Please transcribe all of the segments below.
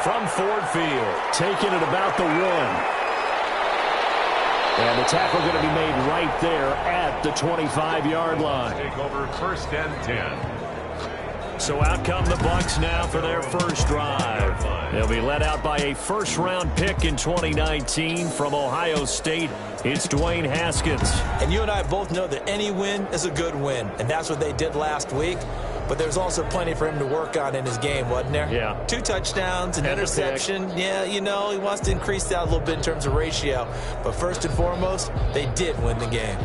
from Ford Field, taking it about the 1. And the tackle going to be made right there at the 25-yard line. Take over 1st and 10. So out come the Bucs now for their first drive. They'll be led out by a first-round pick in 2019 from Ohio State. It's Dwayne Haskins. And you and I both know that any win is a good win, and that's what they did last week. But there's also plenty for him to work on in his game, wasn't there? Yeah. 2 touchdowns, an and interception. Yeah, you know, he wants to increase that a little bit in terms of ratio. But first and foremost, they did win the game.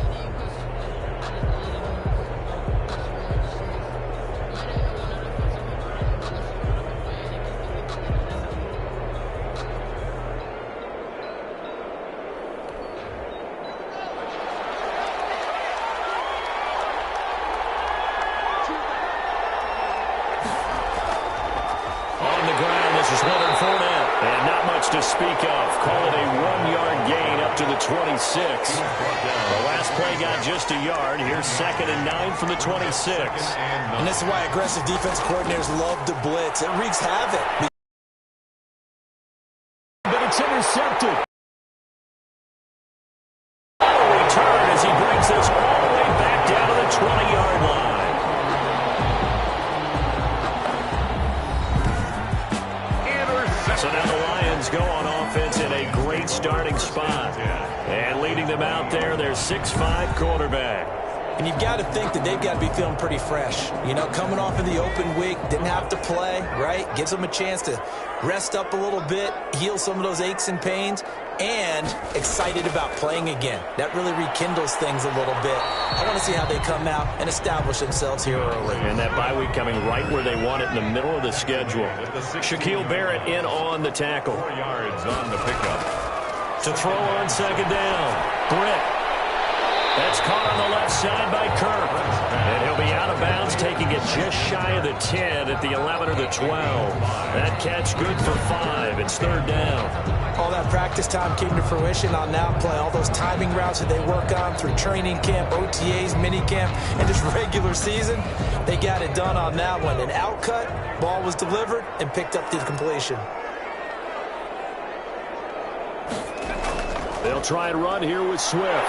To speak of, call it a 1-yard gain up to the 26. The last play got just a yard. Here's 2nd and 9 from the 26. And this is why aggressive defense coordinators love to blitz. It wreaks havoc. But it's intercepted. Return as he brings this all the way back down to the 20-yard line. So now the Lions go on offense in a great starting spot. And leading them out there, their 6'5" quarterback. And you've got to think that they've got to be feeling pretty fresh. You know, coming off of the open week, didn't have to play, right? Gives them a chance to rest up a little bit, heal some of those aches and pains, and excited about playing again. That really rekindles things a little bit. I want to see how they come out and establish themselves here early. And that bye week coming right where they want it, in the middle of the schedule. Shaquille Barrett in on the tackle. 4 yards on the pickup. To throw on 2nd down. Britt. That's caught on the left side by Kirk. And he'll be out of bounds, taking it just shy of the 10 at the 11 or the 12. That catch good for 5. It's 3rd down. All that practice time came to fruition on that play. All those timing routes that they work on through training camp, OTAs, minicamp, and just regular season, they got it done on that one. An outcut, ball was delivered, and picked up the completion. They'll try and run here with Swift.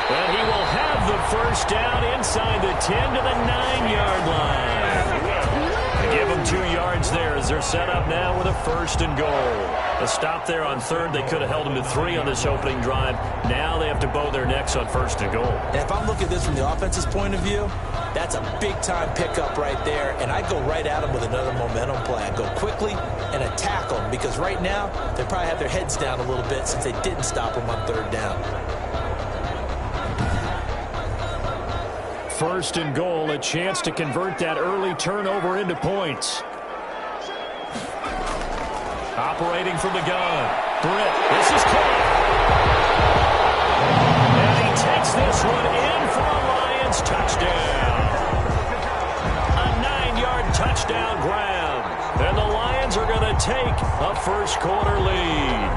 And he will have the first down inside the 10 to the 9-yard line. Give them 2 yards there as they're set up now with a 1st and goal. A stop there on 3rd. They could have held them to 3 on this opening drive. Now they have to bow their necks on 1st and goal. And if I'm looking at this from the offense's point of view, that's a big-time pickup right there. And I go right at them with another momentum play. I go quickly and attack them because right now they probably have their heads down a little bit since they didn't stop them on 3rd down. 1st and goal, a chance to convert that early turnover into points. Operating from the gun. Britt, this is caught. And he takes this one in for a Lions touchdown. A 9-yard touchdown grab. And the Lions are going to take a first-quarter lead.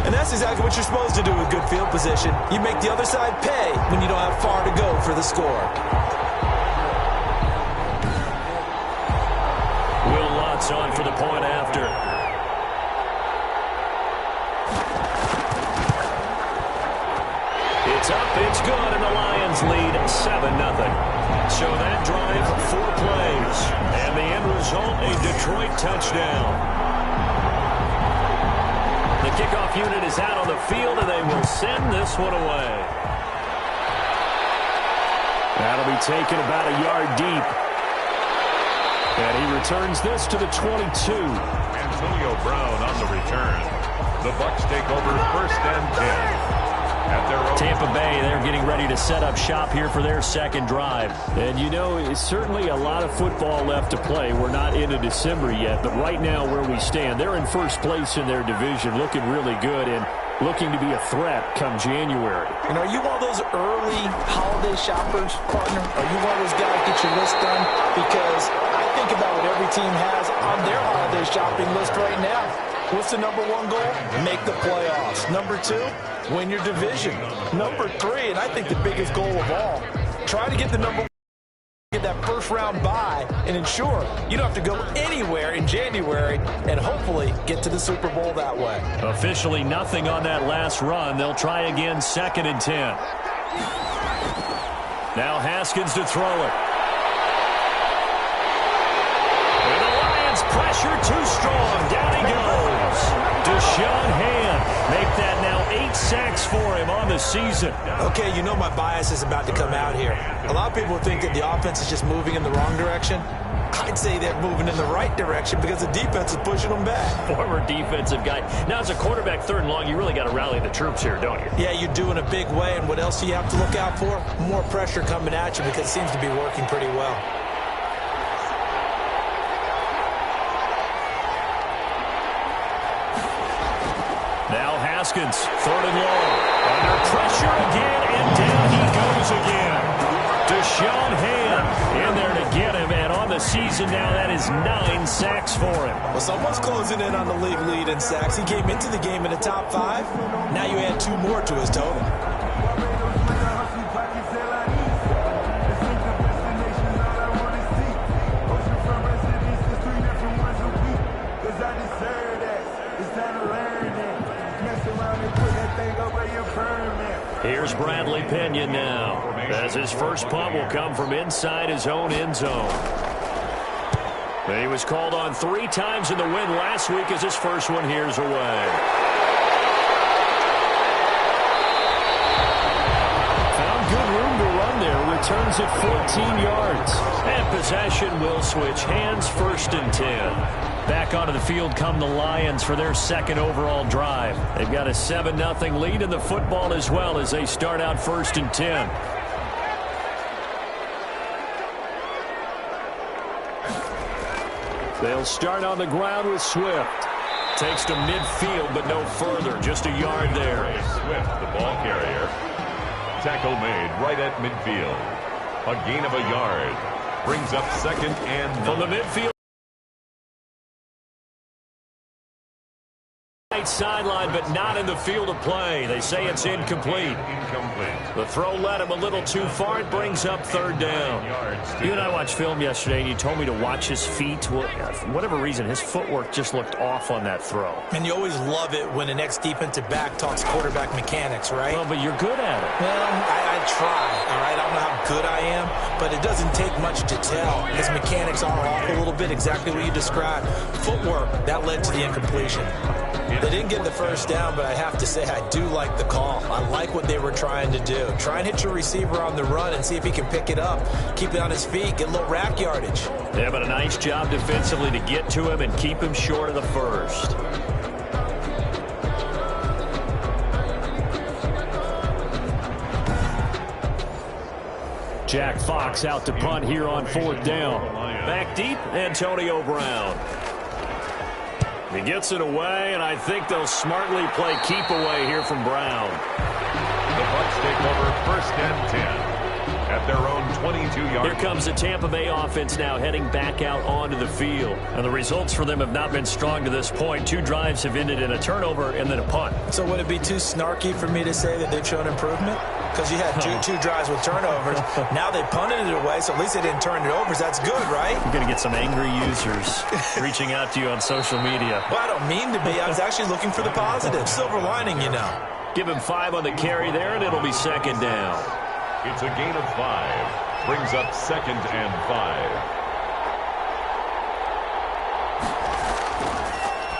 And that's exactly what you're supposed to do with good field position. You make the other side pay when you don't have far to go for the score. Will Lutz on for the point after. It's up, it's good, and the Lions lead 7-0. So that drive, 4 plays. And the end result, a Detroit touchdown. The kickoff unit is out on the field, and they will send this one away. That'll be taken about a yard deep. And he returns this to the 22. Antonio Brown on the return. The Bucs take over 1st and 10. At their own. Tampa Bay, they're getting ready to set up shop here for their 2nd drive. And, you know, it's certainly a lot of football left to play. We're not into December yet, but right now where we stand, they're in 1st place in their division, looking really good and looking to be a threat come January. And are you one of those early holiday shoppers, partner? Are you one of those guys get your list done? Because I think about what every team has on their holiday shopping list right now. What's the number 1 goal? Make the playoffs. Number 2, win your division. Number 3, and I think the biggest goal of all, try to get the number 1, get that first first-round bye and ensure you don't have to go anywhere in January and hopefully get to the Super Bowl that way. Officially nothing on that last run. They'll try again, 2nd and 10. Now Haskins to throw it. And the Lions pressure too strong. Down he goes. Deshaun Hand make that now 8 sacks for him on the season. Okay, you know my bias is about to come out here. A lot of people think that the offense is just moving in the wrong direction. I'd say they're moving in the right direction because the defense is pushing them back. Former defensive guy. Now, as a quarterback, 3rd and long, you really got to rally the troops here, don't you? Yeah, you do in a big way. And what else do you have to look out for? More pressure coming at you because it seems to be working pretty well. Now Haskins, 3rd and long. Under pressure again, and down he goes again. Deshaun Hand in there to get him, and on the season now, that is 9 sacks for him. Well, someone's closing in on the league lead in sacks. He came into the game in the top 5. Now you add 2 more to his total. Here's Bradley Pena now, as his first punt will come from inside his own end zone. He was called on 3 times in the win last week as his first one here's away. Found good room to run there, returns it 14 yards. And possession will switch hands, 1st and 10. Back onto the field come the Lions for their 2nd overall drive. They've got a 7-0 lead in the football as well as they start out 1st and 10. They'll start on the ground with Swift. Takes to midfield, but no further. Just a yard there. Swift, the ball carrier. Tackle made right at midfield. A gain of a yard. Brings up 2nd and 9. From the midfield. Sideline, but not in the field of play. They say it's incomplete. The throw led him a little too far. It brings up 3rd down. You and I watched film yesterday, and you told me to watch his feet. Well, for whatever reason, his footwork just looked off on that throw. And you always love it when an ex-defensive back talks quarterback mechanics, right? Well, but you're good at it. Well, I try, all right? I don't know how good I am, but it doesn't take much to tell. His mechanics are off a little bit, exactly what you described. Footwork, that led to the incompletion. They didn't get the first down, but I have to say I do like the call. I like what they were trying to do. Try and hit your receiver on the run and see if he can pick it up, keep it on his feet, get a little rack yardage. Yeah, but a nice job defensively to get to him and keep him short of the first. Jack Fox out to punt here on 4th down. Back deep, Antonio Brown. He gets it away, and I think they'll smartly play keep away here from Brown. The Bucs take over 1st and 10 at their own 22-yard. Here comes the Tampa Bay offense now heading back out onto the field. And the results for them have not been strong to this point. 2 drives have ended in a turnover and then a punt. So would it be too snarky for me to say that they've shown improvement? Because you had two drives with turnovers. Now they punted it away, so at least they didn't turn it over. So that's good, right? You're going to get some angry users reaching out to you on social media. Well, I don't mean to be. I was actually looking for the positive. Silver lining, you know. Give him 5 on the carry there, and it'll be 2nd down. It's a gain of 5. Brings up 2nd and 5.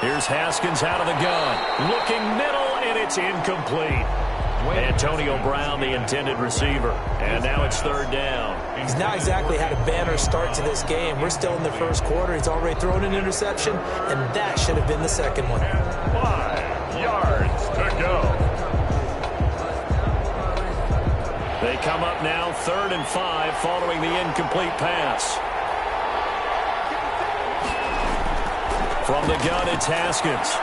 Here's Haskins out of the gun. Looking middle, and it's incomplete. Antonio Brown, the intended receiver. And now it's 3rd down. He's not exactly had a banner start to this game. We're still in the 1st quarter. He's already thrown an interception, and that should have been the 2nd one. 5 yards to go. They come up now 3rd and 5 following the incomplete pass. From the gun, it's Haskins.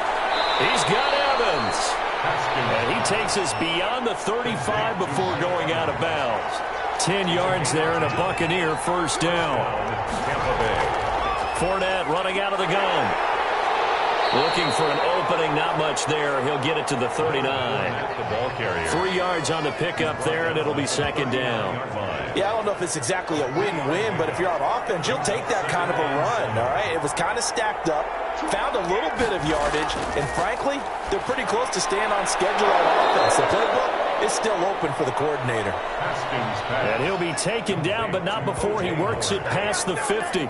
He's got Evans. And he takes us beyond the 35 before going out of bounds. 10 yards there and a Buccaneer 1st down. Tampa Bay. Fournette running out of the gun. Looking for an opening, not much there. He'll get it to the 39. The ball carrier. 3 yards on the pickup there, and it'll be second down. Yeah, I don't know if it's exactly a win-win, but if you're on offense, you'll take that kind of a run, all right? It was kind of stacked up, found a little bit of yardage, and frankly, they're pretty close to staying on schedule on offense. The playbook is still open for the coordinator. And he'll be taken down, but not before he works it past the 50.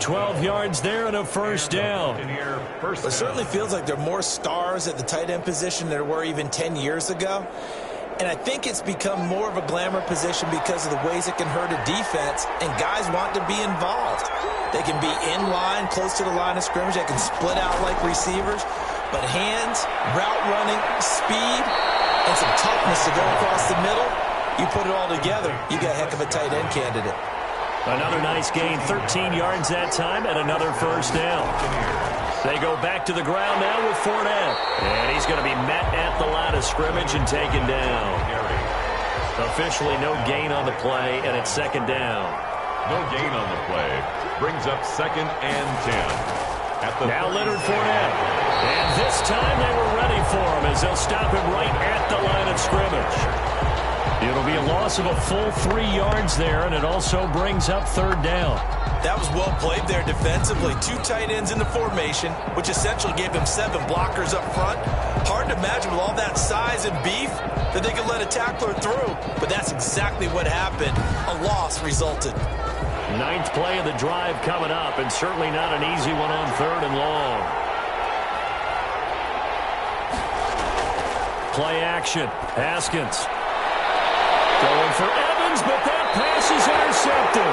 12 yards there and a first down. It certainly feels like there are more stars at the tight end position than there were even 10 years ago. And I think it's become more of a glamour position because of the ways it can hurt a defense, and guys want to be involved. They can be in line, close to the line of scrimmage. They can split out like receivers. But hands, route running, speed, and some toughness to go across the middle, you put it all together, you got a heck of a tight end candidate. Another nice gain, 13 yards that time, and another first down. They go back to the ground now with Fournette. And he's going to be met at the line of scrimmage and taken down. Officially no gain on the play, and it's second down. No gain on the play. Brings up second and 10. Now Leonard Fournette. And this time they were ready for him as they'll stop him right at the line of scrimmage. It'll be a loss of a full 3 yards there, and it also brings up third down. That was well played there defensively. 2 tight ends in the formation, which essentially gave him 7 blockers up front. Hard to imagine with all that size and beef that they could let a tackler through, but that's exactly what happened. A loss resulted. 9th play of the drive coming up, and certainly not an easy one on third and long. Play action. Haskins. Going for Evans, but that pass is intercepted.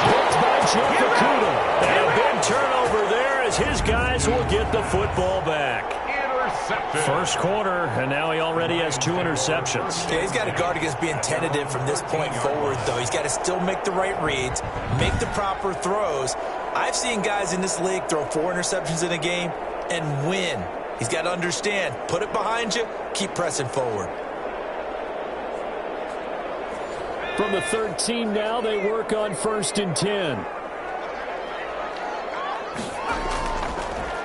Picked by Joe Kakuta. And a big turnover there as his guys will get the football back. Intercepted. First quarter, and now he already has 2 interceptions. Yeah, he's got to guard against being tentative from this point forward, though. He's got to still make the right reads, make the proper throws. I've seen guys in this league throw 4 interceptions in a game and win. He's got to understand, put it behind you, keep pressing forward. From the 13 now, they work on 1st and 10.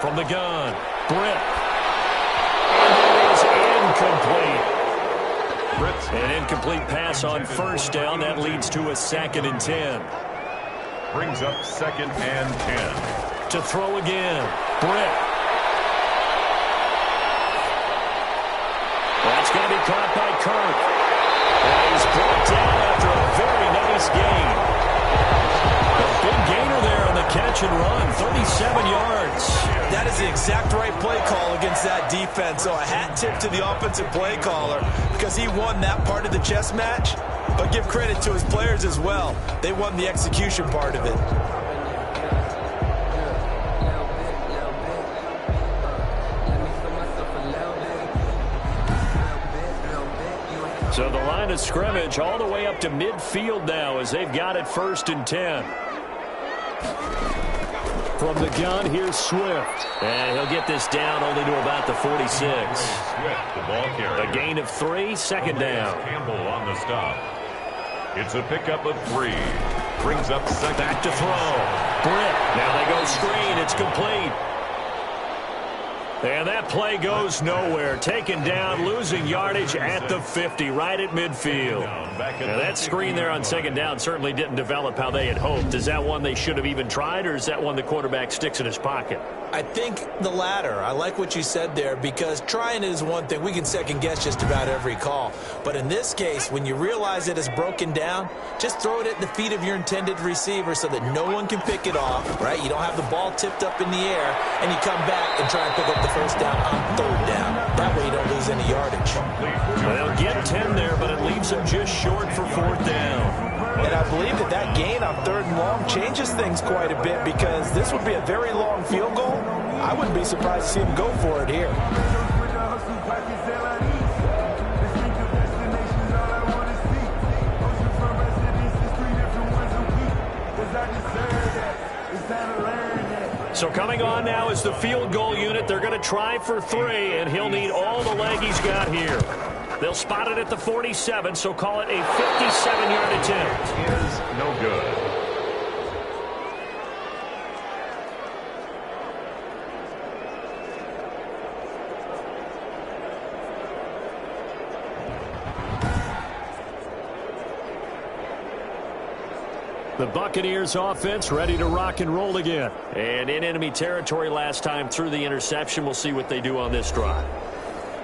From the gun, Britt. And it is incomplete. Britt. An incomplete pass on first down. That leads to a 2nd and 10. Brings up 2nd and 10. To throw again, Britt. That's going to be caught by Kirk. And he's brought down after a very nice gain. A big gainer there on the catch and run, 37 yards. That is the exact right play call against that defense. So a hat tip to the offensive play caller because he won that part of the chess match. But give credit to his players as well. They won the execution part of it. So the line of scrimmage all the way up to midfield now as they've got it 1st and 10. From the gun, here's Swift. And he'll get this down only to about the 46. Swift, the ball carrier. A gain of 3, second down. Campbell on the stop. It's a pickup of 3. Brings up second. Back to throw. Britt. Now they go screen. It's complete. And that play goes nowhere. Taken down, losing yardage at the 50, right at midfield. Now that screen there on second down certainly didn't develop how they had hoped. Is that one they should have even tried, or is that one the quarterback sticks in his pocket? I think the latter. I like what you said there because trying is one thing. We can second guess just about every call. But in this case, when you realize it is broken down, just throw it at the feet of your intended receiver so that no one can pick it off, right? You don't have the ball tipped up in the air, and you come back and try and pick up the first down on third down. That way you don't lose any yardage. Well, they'll get 10 there, but it leaves them just short for 4th down. And I believe that that gain on 3rd and long changes things quite a bit because this would be a very long field goal. I wouldn't be surprised to see him go for it here. So coming on now is the field goal unit. They're going to try for 3, and he'll need all the leg he's got here. They'll spot it at the 47, so call it a 57-yard attempt. Is no good. The Buccaneers offense ready to rock and roll again. And in enemy territory last time through the interception. We'll see what they do on this drive.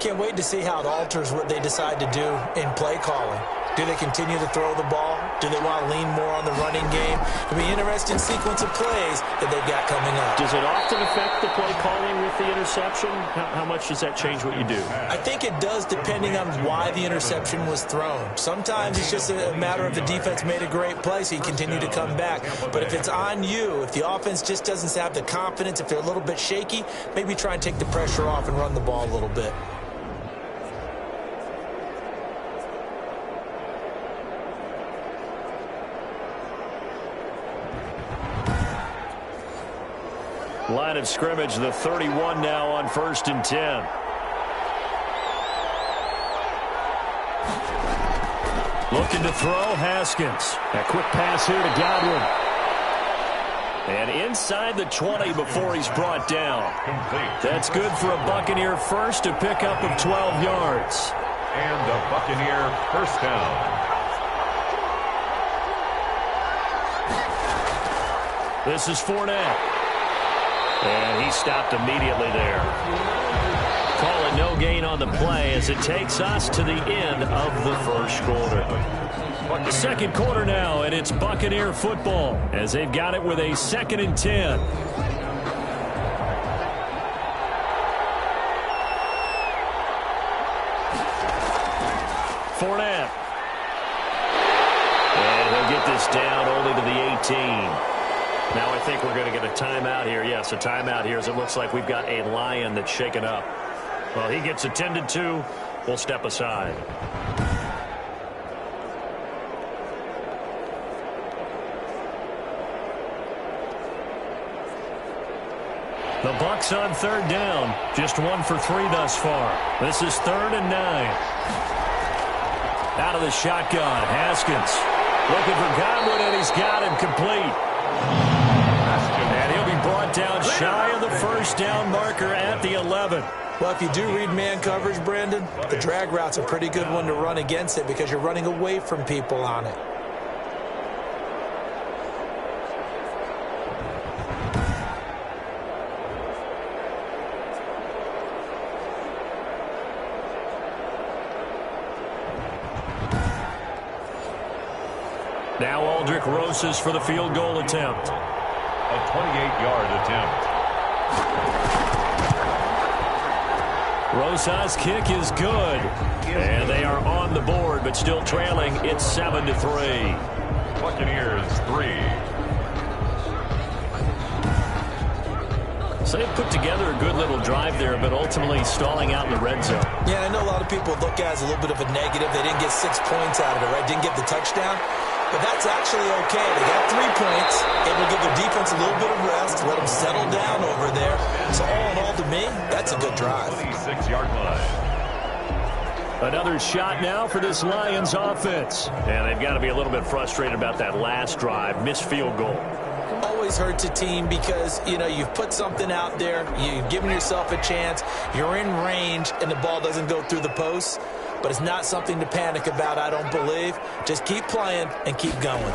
Can't wait to see how it alters what they decide to do in play calling. Do they continue to throw the ball? Do they want to lean more on the running game? It'll be an interesting sequence of plays that they've got coming up. Does it often affect the play calling with the interception? How much does that change what you do? I think it does depending on why the interception was thrown. Sometimes it's just a matter of the defense made a great play, so you continue to come back. But if it's on you, if the offense just doesn't have the confidence, if they're a little bit shaky, maybe try and take the pressure off and run the ball a little bit. Line of scrimmage, the 31 now on 1st and 10. Looking to throw, Haskins. A quick pass here to Godwin. And inside the 20 before he's brought down. That's good for a Buccaneer first, to pick up of 12 yards. And a Buccaneer first down. This is Fournette. And he stopped immediately there. Calling no gain on the play as it takes us to the end of the first quarter. The second quarter now, and it's Buccaneer football as they've got it with a 2nd and 10. Fournette. And he'll get this down only to the 18. Now I think we're going to get a timeout here. Yes, a timeout here as it looks like we've got a Lion that's shaken up. Well, he gets attended to. We'll step aside. The Bucs on 3rd down. Just 1 for 3 thus far. This is 3rd and 9. Out of the shotgun, Haskins. Looking for Godwin, and he's got him complete. And he'll be brought down shy of the first down marker at the 11. Well, if you do read man coverage, Brandon, the drag route's a pretty good one to run against it because you're running away from people on it. Now Aldrick Rosas for the field goal attempt. A 28-yard attempt. Rosas' kick is good. And they are on the board, but still trailing. It's 7-3. Buccaneers 3. So they've put together a good little drive there, but ultimately stalling out in the red zone. Yeah, I know a lot of people look at it as a little bit of a negative. They didn't get 6 points out of it, right? Didn't get the touchdown. But that's actually okay. They got 3 points. Able to give their defense a little bit of rest, let them settle down over there. So all in all, to me, that's a good drive. 26-yard line. Another shot now for this Lions offense. And they've got to be a little bit frustrated about that last drive. Missed field goal. Always hurts a team because, you know, you've put something out there. You've given yourself a chance. You're in range, and the ball doesn't go through the posts. But it's not something to panic about, I don't believe. Just keep playing and keep going.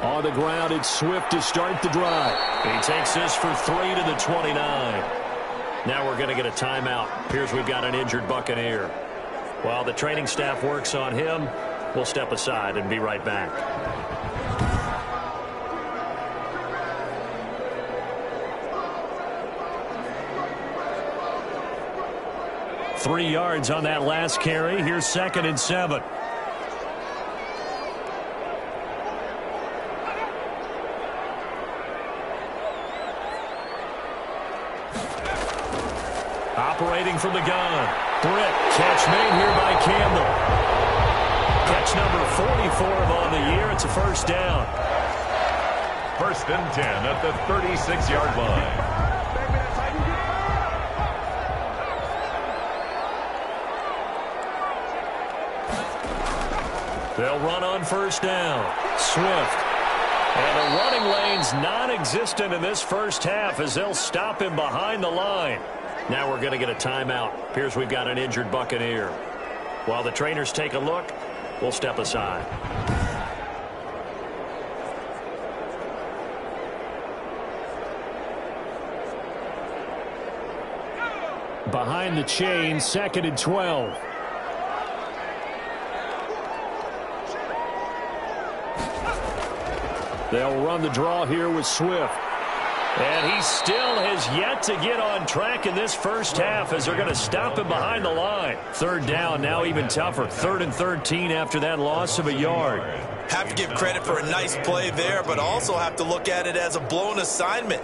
On the ground, it's Swift to start the drive. He takes this for 3 to the 29. Now we're going to get a timeout. Here's we've got an injured Buccaneer. While the training staff works on him, we'll step aside and be right back. Three yards on that last carry. Here's 2nd and 7. Operating from the gun. Britt, catch made here by Campbell. Catch number 44 on the year. It's a first down. 1st and 10 at the 36-yard line. They'll run on first down. Swift. And the running lane's non-existent in this first half as they'll stop him behind the line. Now we're going to get a timeout. Appears we've got an injured Buccaneer. While the trainers take a look, we'll step aside. behind the chain, 2nd and 12. They'll run the draw here with Swift. And he still has yet to get on track in this first half as they're going to stop him behind the line. 3rd down, now even tougher. 3rd and 13 after that loss of a yard. Have to give credit for a nice play there, but also have to look at it as a blown assignment.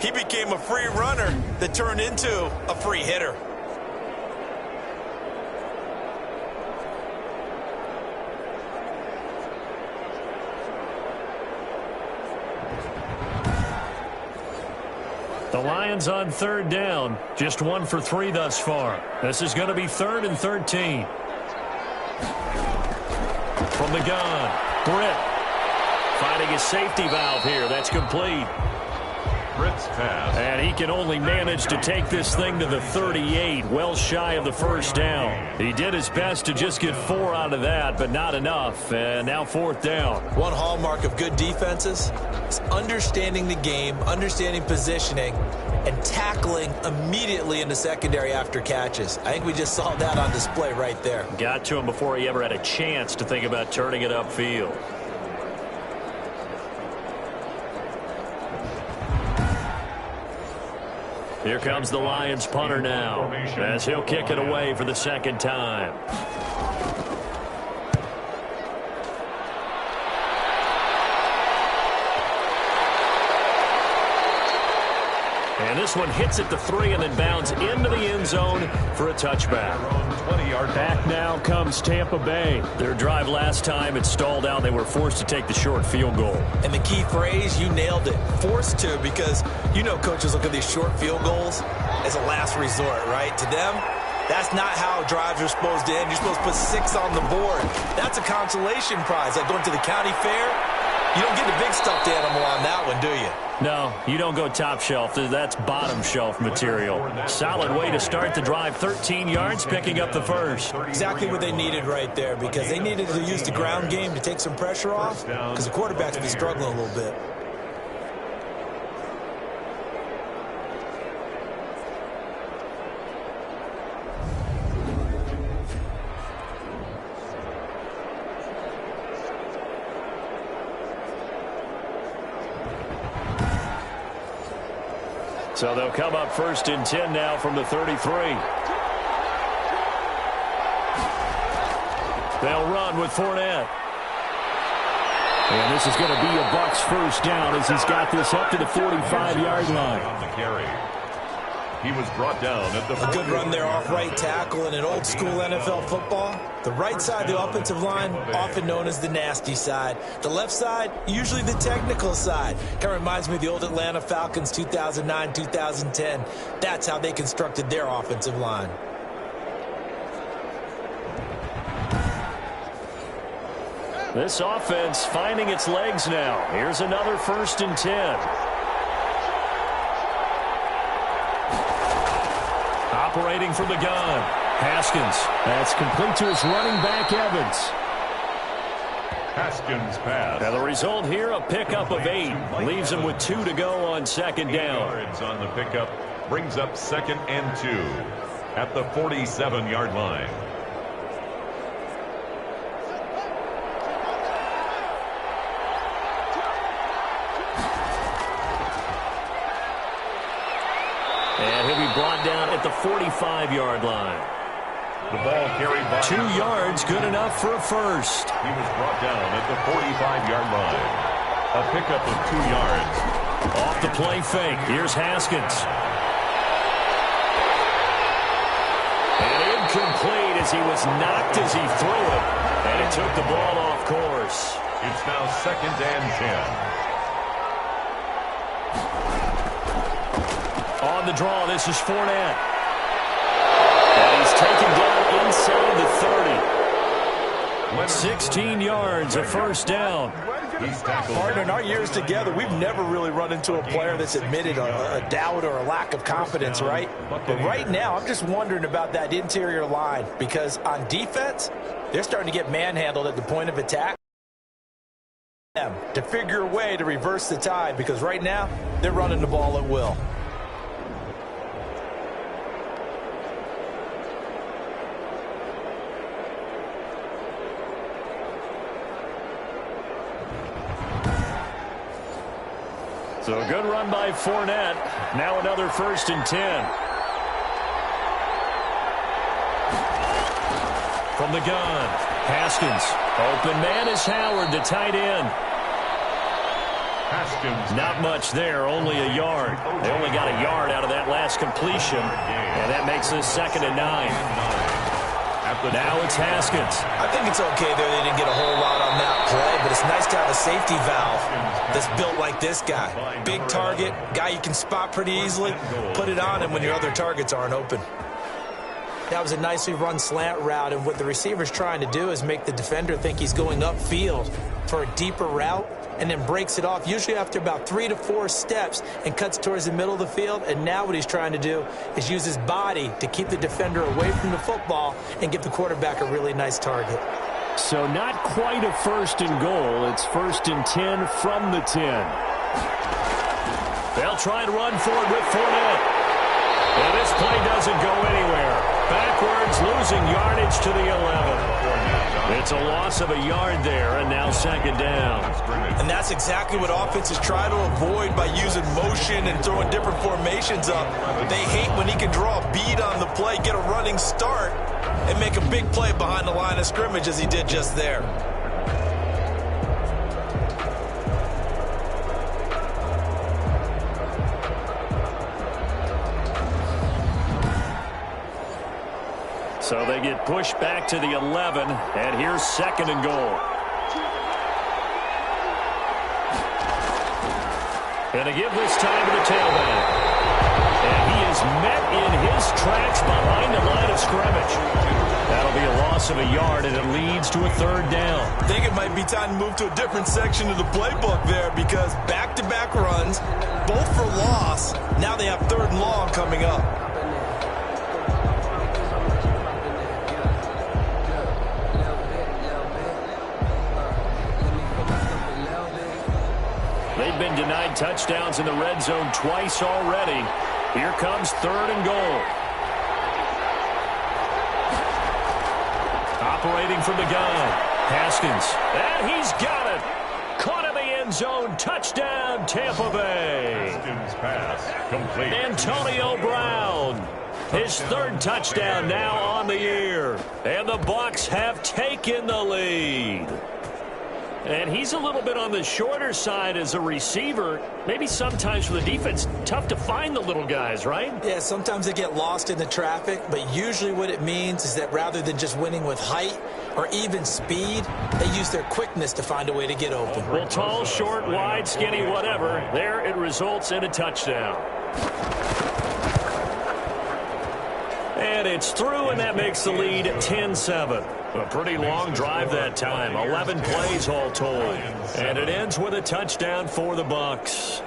He became a free runner that turned into a free hitter. The Lions on 3rd down, just 1 for 3 thus far. This is going to be 3rd and 13. From the gun, Britt finding his safety valve here. That's complete. Britt's pass. And he can only manage to take this thing to the 38, well shy of the first down. He did his best to just get 4 out of that, but not enough. And now 4th down. One hallmark of good defenses is understanding the game, understanding positioning, and tackling immediately in the secondary after catches. I think we just saw that on display right there. Got to him before he ever had a chance to think about turning it upfield. Here comes the Lions punter now as he'll kick it away for the 2nd time. And this one hits at the 3 and then bounds into the end zone for a touchback. 20-yard back now comes Tampa Bay. Their drive last time, it stalled out. They were forced to take the short field goal. And the key phrase, you nailed it. Forced to, because you know coaches look at these short field goals as a last resort, right? To them, that's not how drives are supposed to end. You're supposed to put 6 on the board. That's a consolation prize. Like going to the county fair, you don't get the big stuffed animal on that one, do you? No, you don't go top shelf. That's bottom shelf material. Solid way to start the drive. 13 yards, picking up the first. Exactly what they needed right there, because they needed to use the ground game to take some pressure off, because the quarterback's been struggling a little bit. So they'll come up 1st and 10 now from the 33. They'll run with Fournette. And this is going to be a Bucs first down as he's got this up to the 45-yard line. On the carry. He was brought down at the A good run there off right tackle in an old school NFL football. The right side, the offensive line, often known as the nasty side. The left side, usually the technical side. Kind of reminds me of the old Atlanta Falcons 2009, 2010. That's how they constructed their offensive line. This offense finding its legs now. Here's another 1st and 10. Operating from the gun, Haskins. That's complete to his running back, Evans. Haskins pass. Now the result here, a pickup of 8. Leaves him with 2 to go on 2nd down. Yards on the pickup brings up 2nd and 2 at the 47-yard line. And he'll be brought down at the 45-yard line. The ball carried by 2 yards, good enough for a first. He was brought down at the 45-yard line. A pickup of 2 yards. Off the play fake. Here's Haskins. And incomplete as he was knocked as he threw it. And it took the ball off course. It's now 2nd and 10. On the draw, this is Fournette. And he's taken down inside the 30. 16 yards, a first down. Partner, in our years together, we've never really run into a player that's admitted a doubt or a lack of confidence, right? But right now, I'm just wondering about that interior line, because on defense, they're starting to get manhandled at the point of attack. To figure a way to reverse the tide, because right now, they're running the ball at will. So a good run by Fournette. Now another 1st and 10. From the gun, Haskins. Open man is Howard, the tight end. Haskins. Not much there, only a yard. They only got a yard out of that last completion, and that makes this 2nd and 9. Now it's Haskins. I think it's okay there they didn't get a whole lot on that play, but it's nice to have a safety valve that's built like this guy. Big target, guy you can spot pretty easily. Put it on him when your other targets aren't open. That was a nicely run slant route, and what the receiver's trying to do is make the defender think he's going upfield for a deeper route, and then breaks it off, usually after about 3 to 4 steps, and cuts towards the middle of the field. And now what he's trying to do is use his body to keep the defender away from the football and give the quarterback a really nice target. So not quite a 1st and goal. It's 1st and 10 from the 10. They'll try and run forward with Fournette. And this play doesn't go anywhere. Backwards, losing yardage to the 11. It's a loss of a yard there, and now 2nd down. And that's exactly what offenses try to avoid by using motion and throwing different formations up. They hate when he can draw a bead on the play, get a running start, and make a big play behind the line of scrimmage as he did just there. So they get pushed back to the 11, and here's 2nd and goal. And to give this time to the tailback. And he is met in his tracks behind the line of scrimmage. That'll be a loss of a yard, and it leads to a 3rd down. I think it might be time to move to a different section of the playbook there, because back-to-back runs, both for loss. Now they have 3rd and long coming up. They've been denied touchdowns in the red zone twice already. Here comes 3rd and goal. Operating from the gun, Haskins. And he's got it. Caught in the end zone. Touchdown, Tampa Bay. Haskins pass complete. Antonio Brown. His 3rd touchdown now on the year. And the Bucs have taken the lead. And he's a little bit on the shorter side as a receiver. Maybe sometimes for the defense, tough to find the little guys, right? Yeah, sometimes they get lost in the traffic, but usually what it means is that rather than just winning with height or even speed, they use their quickness to find a way to get open. Well, tall, short, wide, skinny, whatever, there it results in a touchdown. And it's through, and that makes the lead 10-7. A pretty long drive that time, 11 plays all told. And it ends with a touchdown for the Bucs.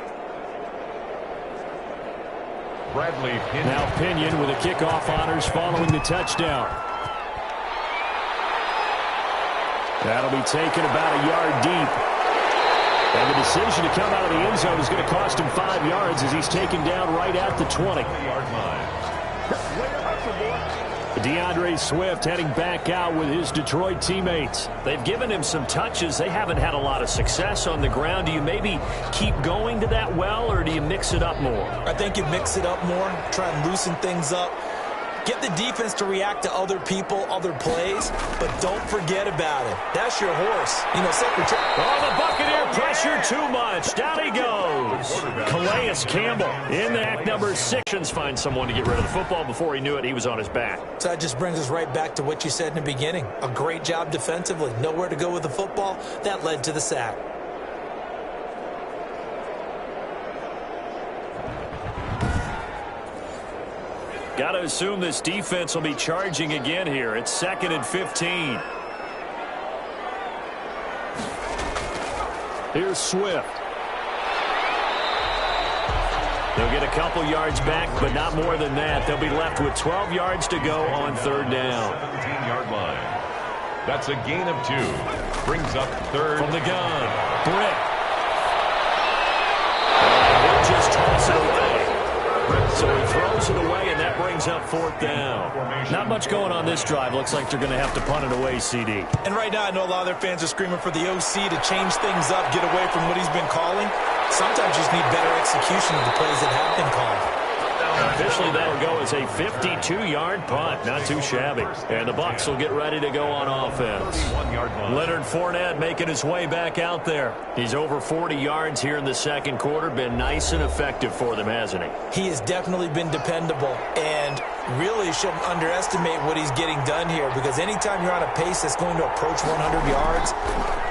Bradley Pinion. Now Pinion with the kickoff honors following the touchdown. That'll be taken about a yard deep. And the decision to come out of the end zone is going to cost him 5 yards as he's taken down right at the 20-yard line. DeAndre Swift heading back out with his Detroit teammates. They've given him some touches. They haven't had a lot of success on the ground. Do you maybe keep going to that well, or do you mix it up more? I think you mix it up more, try and loosen things up. Get the defense to react to other people, other plays, but don't forget about it. That's your horse. You know, Secretary. Oh, the Buccaneer pressure too much. Down he goes. Calais Campbell in act number 6. Find someone to get rid of the football. Before he knew it, he was on his back. So that just brings us right back to what you said in the beginning. A great job defensively. Nowhere to go with the football. That led to the sack. Got to assume this defense will be charging again here. It's 2nd and 15. Here's Swift. They'll get a couple yards back, but not more than that. They'll be left with 12 yards to go on 3rd down. 17-yard line. That's a gain of 2. Brings up 3rd. From the gun. Britt. He'll just toss it away. So he throws it away, and that brings up 4th down. Not much going on this drive. Looks like they're going to have to punt it away, CD. And right now, I know a lot of their fans are screaming for the OC to change things up, get away from what he's been calling. Sometimes you just need better execution of the plays that have been called. Officially, that'll go as a 52-yard punt. Not too shabby. And the Bucs will get ready to go on offense. Leonard Fournette making his way back out there. He's over 40 yards here in the second quarter. Been nice and effective for them, hasn't he? He has definitely been dependable, and really shouldn't underestimate what he's getting done here, because anytime you're on a pace that's going to approach 100 yards,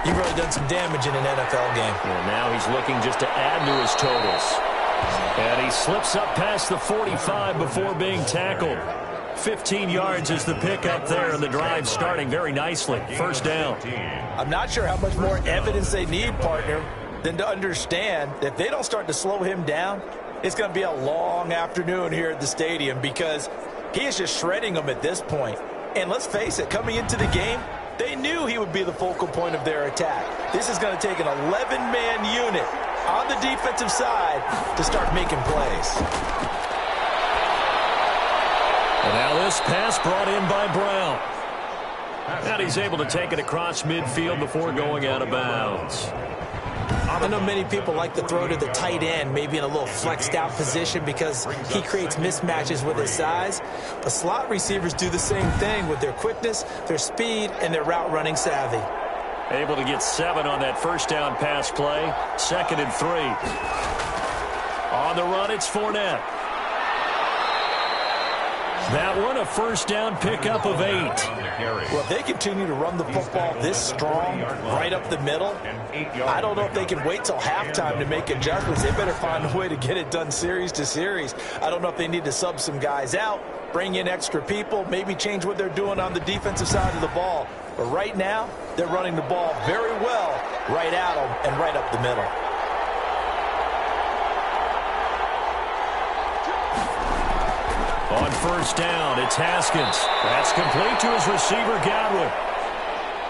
you've really done some damage in an NFL game. And now he's looking just to add to his totals. And he slips up past the 45 before being tackled. 15 yards is the pickup there, and the drive starting very nicely. First down. I'm not sure how much more evidence they need, partner, than to understand that if they don't start to slow him down, it's going to be a long afternoon here at the stadium, because he is just shredding them at this point. And let's face it, coming into the game, they knew he would be the focal point of their attack. This is going to take an 11-man unit on the defensive side to start making plays. And now this pass brought in by Brown. And he's able to take it across midfield before going out of bounds. I know many people like to throw to the tight end, maybe in a little flexed out position, because he creates mismatches with his size. But slot receivers do the same thing with their quickness, their speed, and their route running savvy. Able to get 7 on that first down pass play. 2nd and 3. On the run, it's Fournette. That one, a first down pickup of 8. Well, if they continue to run the football this strong, right up the middle, I don't know if they can wait till halftime to make adjustments. They better find a way to get it done series to series. I don't know if they need to sub some guys out, bring in extra people, maybe change what they're doing on the defensive side of the ball. But right now, they're running the ball very well right at them and right up the middle. On first down, it's Haskins. That's complete to his receiver, Godwin.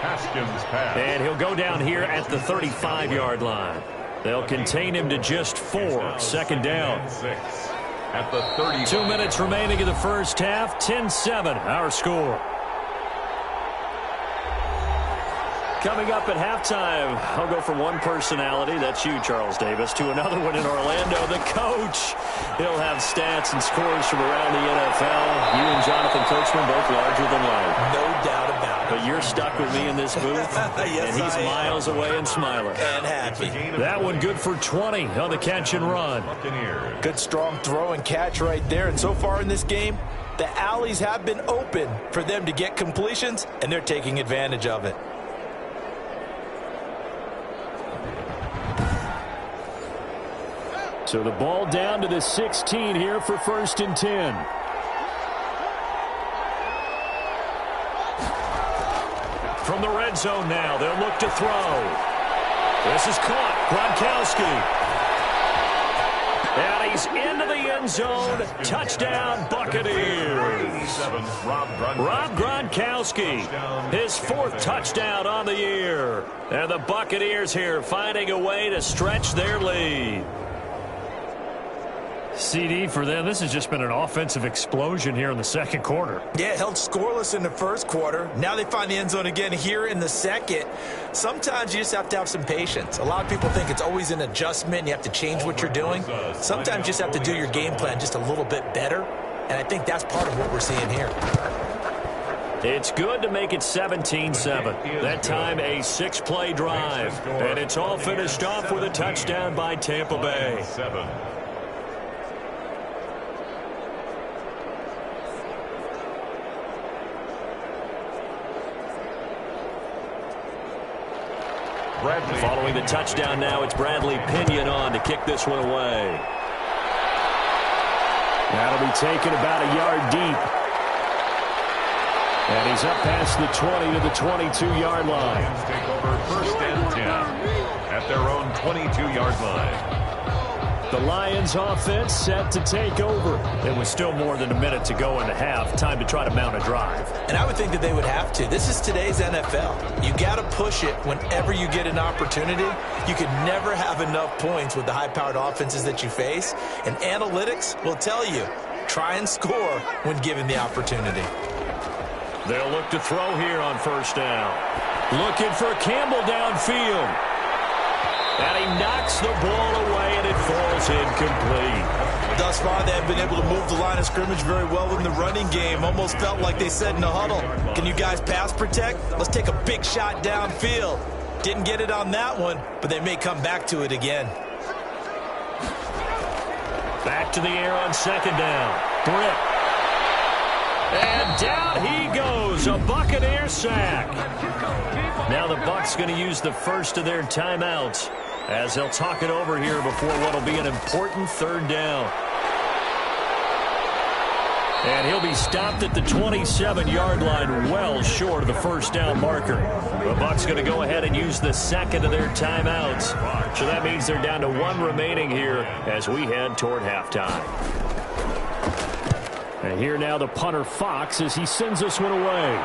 Haskins pass. And he'll go down here at the 35-yard line. They'll contain him to just 4. Second down. 6 at the 30. 2 minutes remaining in the first half. 10-7, our score. Coming up at halftime, I'll go from one personality, that's you, Charles Davis, to another one in Orlando, the coach. He'll have stats and scores from around the NFL. You and Jonathan Coachman both larger than life. No doubt about it. But you're stuck with me in this booth, yes, and he's miles away and smiling. And happy. That one good for 20 on the catch and run. Good strong throw and catch right there. And so far in this game, the alleys have been open for them to get completions, and they're taking advantage of it. So the ball down to the 16 here for 1st and 10. From the red zone now, they'll look to throw. This is caught. Gronkowski. And he's into the end zone. Touchdown, Buccaneers. Rob Gronkowski, his 4th touchdown on the year. And the Buccaneers here finding a way to stretch their lead. CD for them, this has just been an offensive explosion here in the second quarter. Yeah, held scoreless in the first quarter. Now they find the end zone again here in the second. Sometimes you just have to have some patience. A lot of people think it's always an adjustment. You have to change what you're doing. Sometimes you just have to do your game plan just a little bit better. And I think that's part of what we're seeing here. It's good to make it 17-7. That time a 6-play drive. And it's all finished off with a touchdown by Tampa Bay. Following the touchdown now, it's Bradley Pinion on to kick this one away. That'll be taken about a yard deep. And he's up past the 20 to the 22-yard line. Lions take over 1st and 10 at their own 22-yard line. The Lions offense set to take over. It was still more than a minute to go in the half. Time to try to mount a drive. And I would think that they would have to. This is today's NFL. You got to push it whenever you get an opportunity. You could never have enough points with the high-powered offenses that you face. And analytics will tell you, try and score when given the opportunity. They'll look to throw here on 1st down. Looking for Campbell downfield. And he knocks the ball away, and it falls incomplete. Thus far, they have been able to move the line of scrimmage very well in the running game. Almost felt like they said in the huddle, can you guys pass protect? Let's take a big shot downfield. Didn't get it on that one, but they may come back to it again. Back to the air on second down. Britt. And down he goes. A Buccaneer sack. Now the Bucs going to use the first of their timeouts as they'll talk it over here before what will be an important third down. And he'll be stopped at the 27-yard line, well short of the first down marker. The Bucs going to go ahead and use the second of their timeouts. So that means they're down to one remaining here as we head toward halftime. And here now the punter Fox as he sends this one away.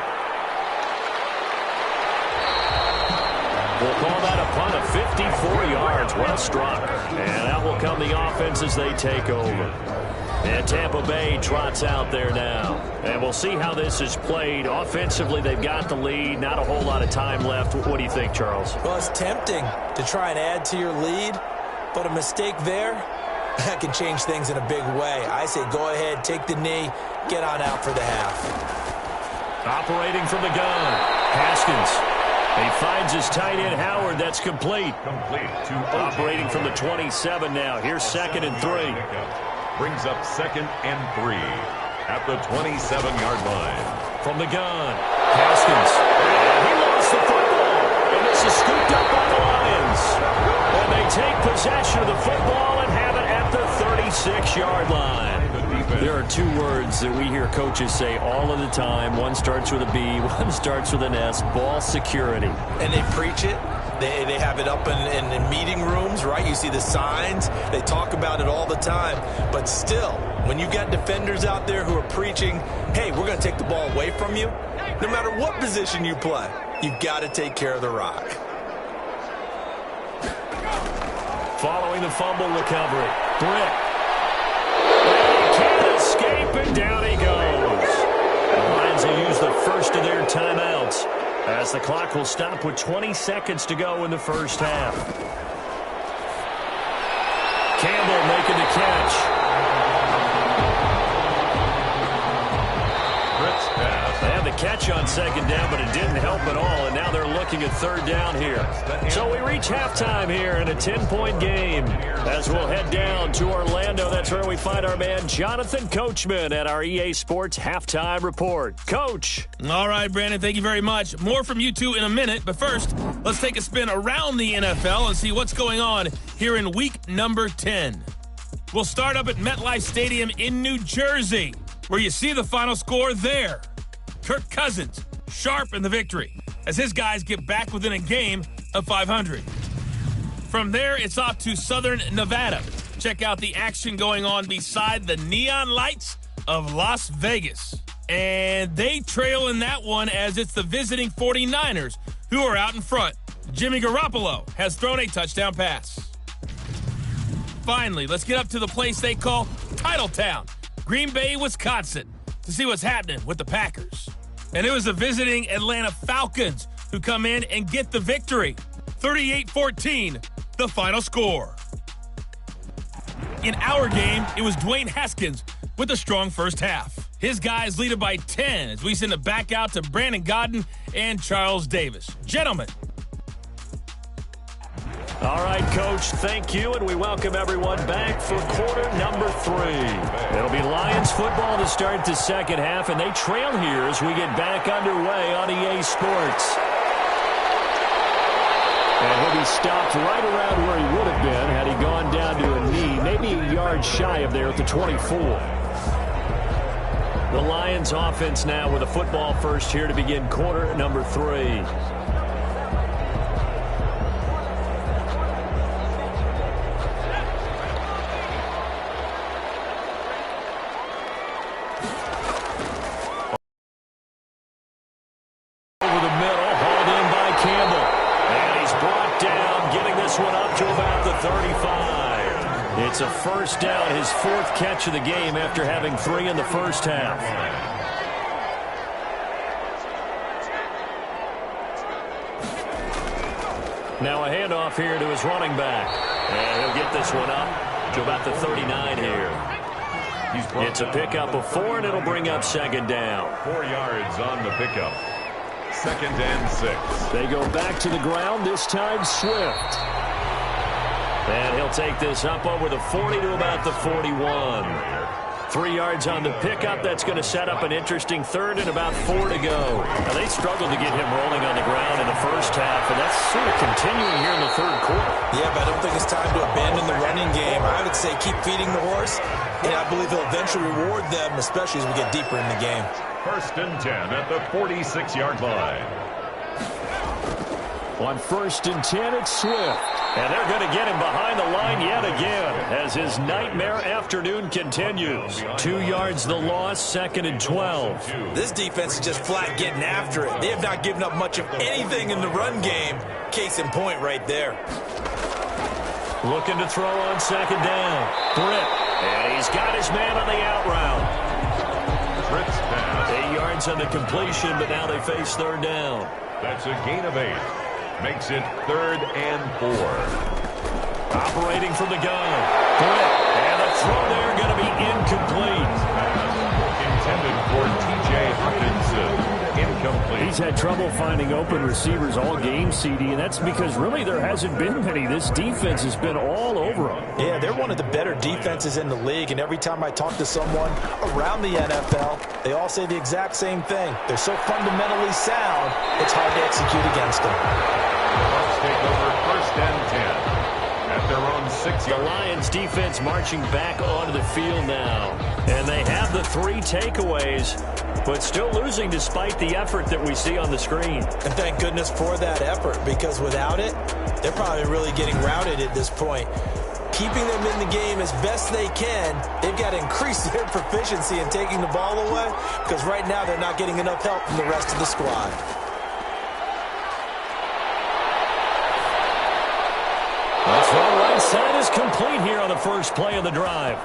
We'll call that a punt of 54 yards. Well struck. And out will come the offense as they take over. And Tampa Bay trots out there now. And we'll see how this is played. Offensively, they've got the lead. Not a whole lot of time left. What do you think, Charles? Well, it's tempting to try and add to your lead, but a mistake there, that can change things in a big way. I say go ahead, take the knee, get on out for the half. Operating from the gun, Haskins. He finds his tight end, Howard. That's complete. Operating from the 27 now. Here's 2nd and 3. Brings up 2nd and 3 at the 27-yard line. From the gun, Haskins. And he lost the football. And this is scooped up by the Lions. And they take possession of the football and have it at the 36-yard line. There are two words that we hear coaches say all of the time. One starts with a B, one starts with an S. Ball security. And they preach it. They have it up in meeting rooms, right? You see the signs. They talk about it all the time. But still, when you got defenders out there who are preaching, hey, we're going to take the ball away from you, no matter what position you play, you've got to take care of the rock. Following the fumble recovery, Britt. He can't escape, and down he goes. The Lions will use the first of their timeouts as the clock will stop with 20 seconds to go in the first half. Campbell making the catch. They had the catch on second down, but it didn't help at all, and now they're looking at third down here. So we reach halftime here in a 10-point game as we'll head down to Orlando. That's where we find our man Jonathan Coachman at our EA Sports Halftime Report. Coach. All right, Brandon, thank you very much. More from you two in a minute, but first, let's take a spin around the NFL and see what's going on here in week number 10. We'll start up at MetLife Stadium in New Jersey, where you see the final score there. Kirk Cousins, sharp in the victory, as his guys get back within a game of 500. From there, it's off to Southern Nevada. Check out the action going on beside the neon lights of Las Vegas. And they trail in that one as it's the visiting 49ers who are out in front. Jimmy Garoppolo has thrown a touchdown pass. Finally, let's get up to the place they call Titletown, Green Bay, Wisconsin, to see what's happening with the Packers. And it was the visiting Atlanta Falcons who come in and get the victory. 38-14, the final score. In our game, it was Dwayne Haskins with a strong first half. His guys lead it by 10 as we send it back out to Brandon Godden and Charles Davis. Gentlemen. All right, Coach, thank you, and we welcome everyone back for quarter number 3. It'll be Lions football to start the second half, and they trail here as we get back underway on EA Sports. And he'll be stopped right around where he would have been had he gone down to a knee, maybe a yard shy of there at the 24. The Lions offense now with a football first here to begin quarter number 3. It's a first down, his 4th catch of the game after having 3 in the first half. Now a handoff here to his running back. And he'll get this one up to about the 39 here. It's a pickup of 4, and it'll bring up second down. 4 yards on the pickup. 2nd and 6. They go back to the ground, this time Swift. And he'll take this up over the 40 to about the 41. 3 yards on the pickup. That's going to set up an interesting 3rd and about 4 to go. Now, they struggled to get him rolling on the ground in the first half, and that's sort of continuing here in the 3rd quarter. Yeah, but I don't think it's time to abandon the running game. I would say keep feeding the horse, and I believe he'll eventually reward them, especially as we get deeper in the game. 1st and 10 at the 46-yard line. On 1st and 10, it's Swift. And they're going to get him behind the line yet again as his nightmare afternoon continues. 2 yards the loss, 2nd and 12. This defense is just flat getting after it. They have not given up much of anything in the run game. Case in point right there. Looking to throw on 2nd down. Britt. And he's got his man on the out route. Britt's pass. 8 yards on the completion, but now they face 3rd down. That's a gain of 8. Makes it 3rd and 4. Operating from the gun. Britt. And the throw there going to be incomplete. Intended for T.J. Hawkinson. Incomplete. He's had trouble finding open receivers all game, CD, and that's because really there hasn't been many. This defense has been all over them. Yeah, they're one of the better defenses in the league, and every time I talk to someone around the NFL, they all say the exact same thing. They're so fundamentally sound, it's hard to execute against them. Let's take over 1st and 10 at their own 6-yard. The Lions defense marching back onto the field now, and they have the 3 takeaways, but still losing despite the effort that we see on the screen. And thank goodness for that effort, because without it, they're probably really getting routed at this point. Keeping them in the game as best they can, they've got to increase their proficiency in taking the ball away, because right now they're not getting enough help from the rest of the squad. The throw right side is complete here on the first play of the drive.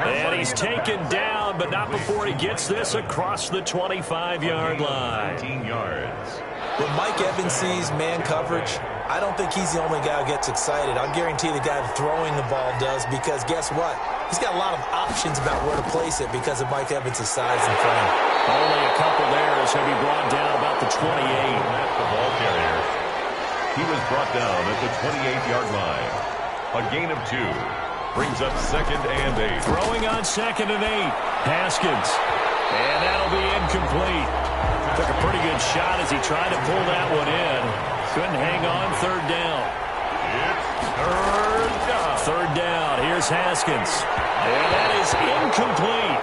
And he's taken down, but not before he gets this across the 25-yard line. 19 yards. When Mike Evans sees man coverage, I don't think he's the only guy who gets excited. I'll guarantee the guy throwing the ball does, because guess what? He's got a lot of options about where to place it because of Mike Evans' size and frame. Only a couple there as he'll be brought down about the 28. At the ball carrier. He was brought down at the 28-yard line. A gain of 2. Brings up 2nd and 8. Throwing on 2nd and 8. Haskins. And that'll be incomplete. Took a pretty good shot as he tried to pull that one in. Couldn't hang on. 3rd down. It's 3rd down. 3rd down. Here's Haskins. And that is incomplete.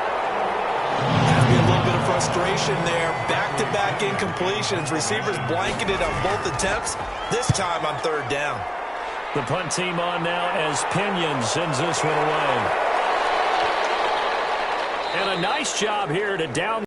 Be a little bit of frustration there. Back-to-back incompletions. Receivers blanketed on both attempts, this time on 3rd down. The punt team on now as Pinion sends this one away. And a nice job here to down.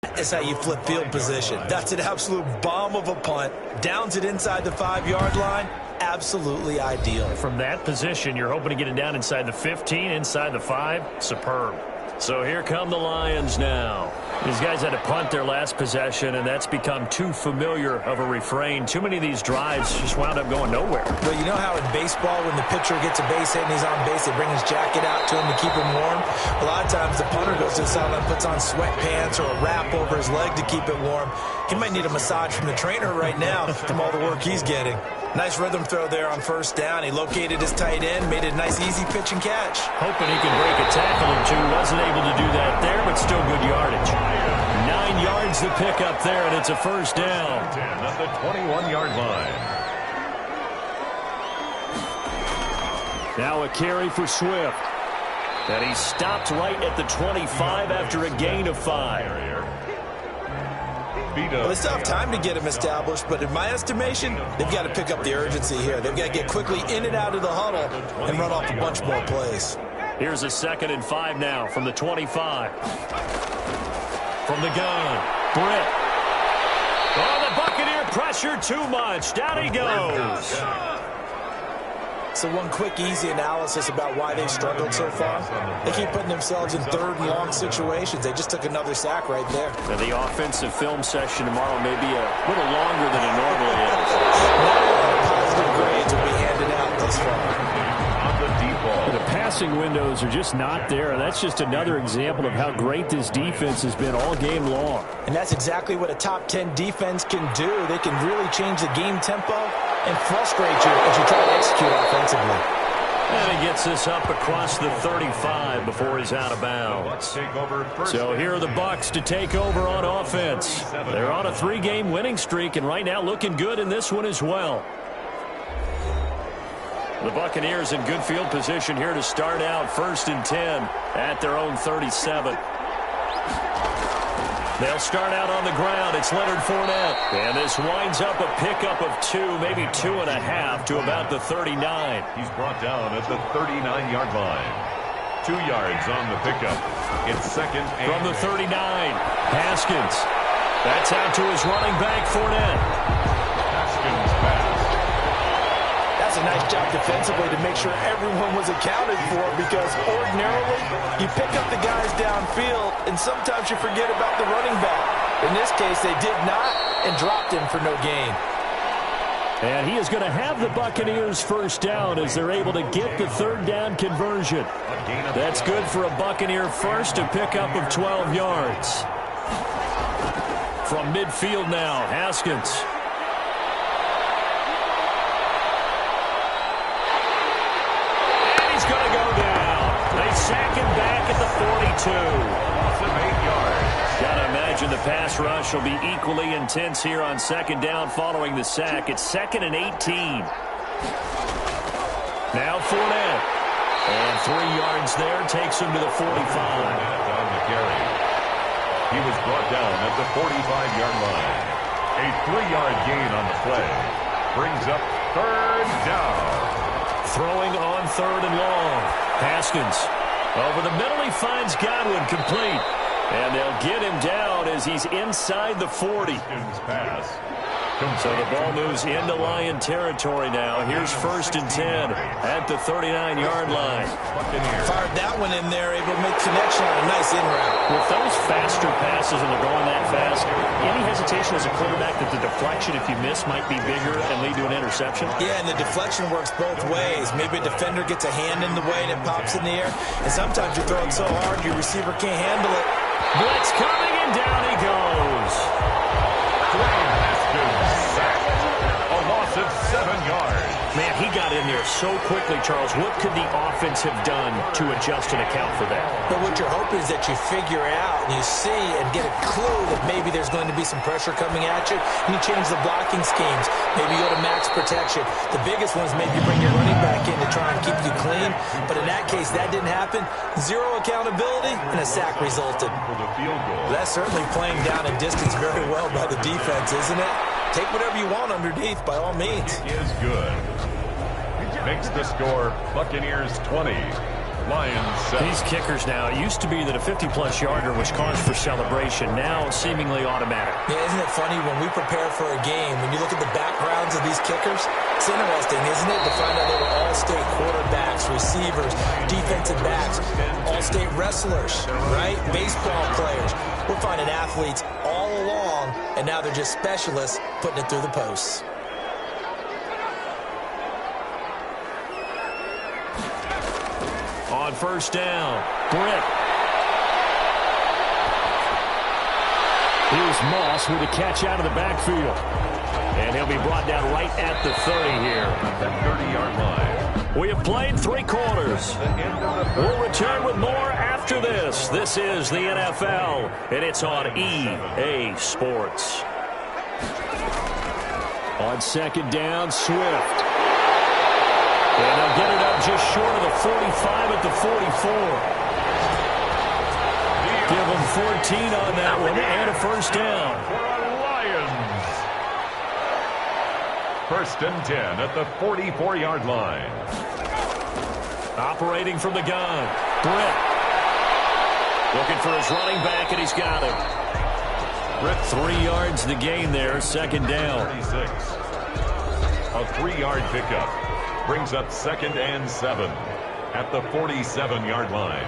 That's how you flip field position. That's an absolute bomb of a punt. Downs it inside the 5-yard line. Absolutely ideal. From that position, you're hoping to get it down inside the 15, inside the 5. Superb. So here come the Lions now. These guys had to punt their last possession, and that's become too familiar of a refrain. Too many of these drives just wound up going nowhere. Well, you know how in baseball, when the pitcher gets a base hit and he's on base, they bring his jacket out to him to keep him warm? A lot of times the punter goes to the sideline, puts on sweatpants or a wrap over his leg to keep it warm. He might need a massage from the trainer right now from all the work he's getting. Nice rhythm throw there on 1st down. He located his tight end, made it a nice, easy pitch and catch. Hoping he could break a tackle or two. Wasn't able to do that there, but still good yardage. 9 yards to pick up there, and it's a 1st down. 10 at the 21-yard line. Now a carry for Swift. And he stopped right at the 25 after a gain of 5. Well, they still have time to get him established, but in my estimation, they've got to pick up the urgency here. They've got to get quickly in and out of the huddle and run off a bunch more plays. Here's a 2nd and 5 now from the 25. From the gun, Britt. Oh, the Buccaneer pressure too much. Down he goes. So one quick, easy analysis about why they've struggled so far. They keep putting themselves in third and long situations. They just took another sack right there. Now the offensive film session tomorrow may be a little longer than it normally is. Positive grades will be handed out thus far. The passing windows are just not there. That's just another example of how great this defense has been all game long. And that's exactly what a top 10 defense can do. They can really change the game tempo and frustrate you as you try to execute offensively. And he gets this up across the 35 before he's out of bounds. So here are the Bucs to take over on offense. They're on a 3-game winning streak, and right now looking good in this one as well. The Buccaneers in good field position here to start out 1st and 10 at their own 37. They'll start out on the ground. It's Leonard Fournette. And this winds up a pickup of 2, maybe 2.5 to about the 39. He's brought down at the 39-yard line. 2 yards on the pickup. It's 2nd and from the 39. Haskins. That's out to his running back, Fournette. Haskins pass. That's a nice job defensively to make sure everyone was accounted for, because ordinarily you pick up the guys downfield and sometimes you forget about the running back. In this case, they did not and dropped him for no gain. And he is going to have the Buccaneers first down as they're able to get the 3rd down conversion. That's good for a Buccaneer first, a pickup of 12 yards. From midfield now, Haskins. Sack him back at the 42. Awesome 8 yards. Gotta imagine the pass rush will be equally intense here on 2nd down following the sack. It's 2nd and 18. Now Fournette. And 3 yards there takes him to the 45. On the carry. He was brought down at the 45-yard line. A 3-yard gain on the play. Brings up 3rd down. Throwing on 3rd and long. Haskins. Over the middle, he finds Godwin, complete. And they'll get him down as he's inside the 40. Pass. So the ball moves into Lion territory now. Here's 1st and 10 at the 39-yard line. Fired that one in there, able to make connection on a nice in route. With those faster passes and they're going that fast, any hesitation as a quarterback that the deflection, if you miss, might be bigger and lead to an interception? Yeah, and the deflection works both ways. Maybe a defender gets a hand in the way and it pops in the air. And sometimes you throw it so hard your receiver can't handle it. Blitz coming, and down he goes. A loss of 7 yards. Man, he got in there so quickly, Charles. What could the offense have done to adjust and account for that? But what you're hoping is that you figure out and you see and get a clue that maybe there's going to be some pressure coming at you, and you change the blocking schemes. Maybe you go to max protection. The biggest one is maybe you bring your running back in to try and keep you clean. But in that case, that didn't happen. 0 accountability, and a sack resulted. That's certainly playing down in distance very well by the defense, isn't it? Take whatever you want underneath, by all means. It is good. Makes the score Buccaneers 20, Lions 7. These kickers now, it used to be that a 50-plus yarder was cause for celebration. Now seemingly automatic. Yeah, isn't it funny when we prepare for a game, when you look at the backgrounds of these kickers, it's interesting, isn't it, to find out they were all-state quarterbacks, receivers, defensive backs, all-state wrestlers, right? Baseball players. We're finding athletes all along, and now they're just specialists putting it through the posts. On 1st down, Britt. Here's Moss with a catch out of the backfield. And he'll be brought down right at the 30 here. The 30-yard line. We have played 3 quarters. We'll return with more after this. This is the NFL, and it's on EA Sports. On 2nd down, Swift. And they'll get it up just short of the 45 at the 44. Give them 14 on that one and a 1st down. For Lions. 1st and 10 at the 44-yard line. Operating from the gun. Britt. Looking for his running back, and he's got him. Britt, 3 yards the gain there, 2nd down. 36. A 3-yard pickup. Brings up 2nd and 7 at the 47-yard line.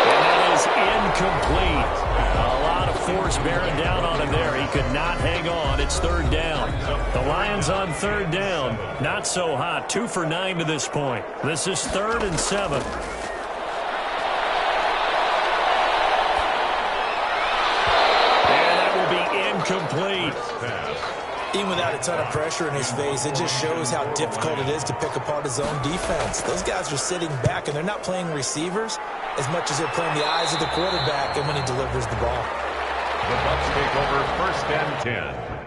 And that is incomplete. A lot of force bearing down on him there. He could not hang on. It's 3rd down. The Lions on 3rd down. Not so hot. 2 for 9 to this point. This is 3rd and 7. Complete. Even without a ton of pressure in his face, it just shows how difficult it is to pick apart his own defense. Those guys are sitting back, and they're not playing receivers as much as they're playing the eyes of the quarterback and when he delivers the ball. The Bucs take over 1st and 10.